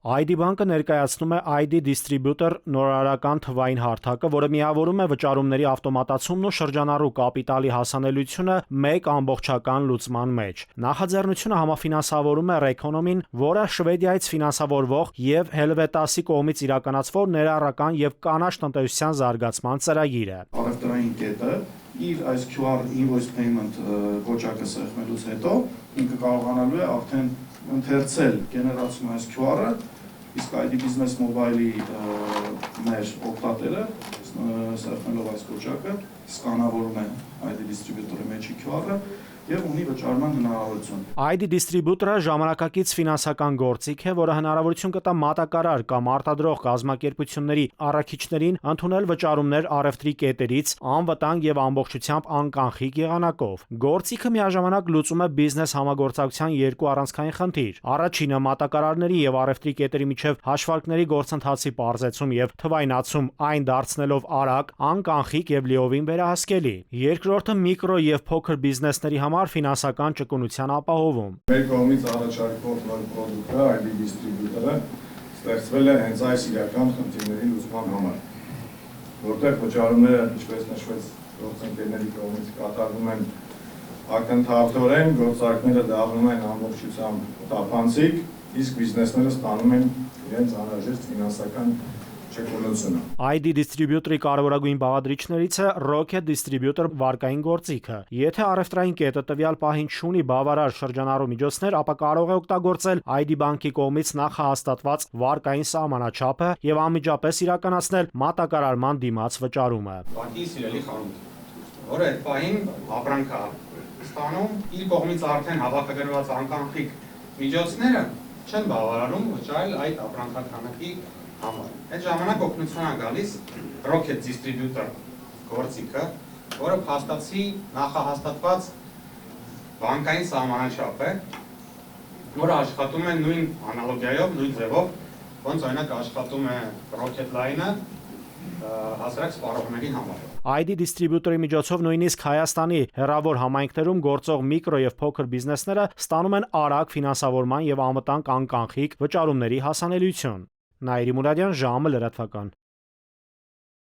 ID բանկը ներկայացնում է ID Distributor նորարարական թվային հարթակը, որը միավորում է վճարումների ավտոմատացումն ու շրջանառու կապիտալի հասանելիությունը մեկ ամբողջական լուծման մեջ։ Նախաձեռնությունը համաֆինանսավորում է Reconomy-ն, որը Շվեդիայից ֆինանսավորվող եւ Helvetas-ի կողմից իրականացվող ներառական եւ կանաչ տնտեսության զարգացման ծրագիր է։ Առևտրային կետը իր այս QR invoice payment կոճակը սեղմելուց հետո ինքը կարողանալու է արդեն ընթերցել գեներացում այս QR-ը, իսկ ID Business Mobile-ի մեր օգտատերը սեղմելով այս կոճակը սկանավորում է ID Distributor-ի մեջի QR-ը եւ ունի վճարման հնարավորություն։ ID Distributor-ը ժամանակակից ֆինանսական գործիք է, որը հնարավորություն կտա մատակարար կամ արտադրող կազմակերպությունների առաքիչներին ընդունել վճարումներ առևտրի կետերից անվտանգ եւ ամբողջությամբ անկանխիկ եղանակով։ Գործիքը միաժամանակ լուծում է բիզնես համագործակցության երկու առանցքային խնդիր։ Առաջինը մատակարարների եւ առևտրի կետերի միջև հաշվարկների գործընթացի պարզեցում եւ թվայնացում, այն դարձնելով արագ, անկանխիկ եւ լիովին վերահսկելի։ Երկրորդը միկրո եւ փոքր բիզնեսների համար ֆինանսական ճկունության ապահովում։ Մեր կողմից առաջարկվող նոր պրոդուկտը ID Distributor-ը ստեղծվել է հենց այս իրական խնդիրների լուծման համար, որտեղ վճարումները, ինչպես նշվեց, գործընկերների կողմից կատարվում են ակնթարթորեն, գործարքները դառնում են ամբողջությամբ թափանցիկ, իսկ բիզնեսները ստանում են իրենց անհրաժեշտ ֆինանսական ճկունությունը։ ID Distributor-ի կարևորագույն բաղադրիչներից է Rocket Distributor վարկային գործիքը։ Եթե առևտրային կետը տվյալ պահին չունի բավարար շրջանառու միջոցներ, ապա կարող է օգտագործել ID բանկի կողմից նախահաստատված վարկային սահմանաչափը եւ անմիջապես իրականացնել մատակարարման դիմաց վճարումը։ Բանկի սիրելի խանութ, որը այդ պահին ապրանք է ստանում, իր կողմից արդեն հավաքագրված անկանխիկ միջոցները չեն բավարարում վճարել այդ ապրանքանակի համար։ Այդ ժամանակ օգնություն է գալիս Rocket Distributor գործիքը, որը փաստացի նախահաստատված բանկային սահմանաչափ է, որը աշխատում է նույն անալոգիայով, նույն ձևով, ոնց օրինակ աշխատում է Rocket Line-ը հասարակ սպառողների համար։ ID Distributor-ի միջոցով նույնիսկ Հայաստանի հեռավոր համայնքներում գործող միկրո եւ փոքր բիզնեսները ստանում են արագ ֆինանսավորման եւ անվտանգ անկանխիկ վճարումների հասանելիություն։ Նաիրի Մուրադյան, ժամը լրատվական։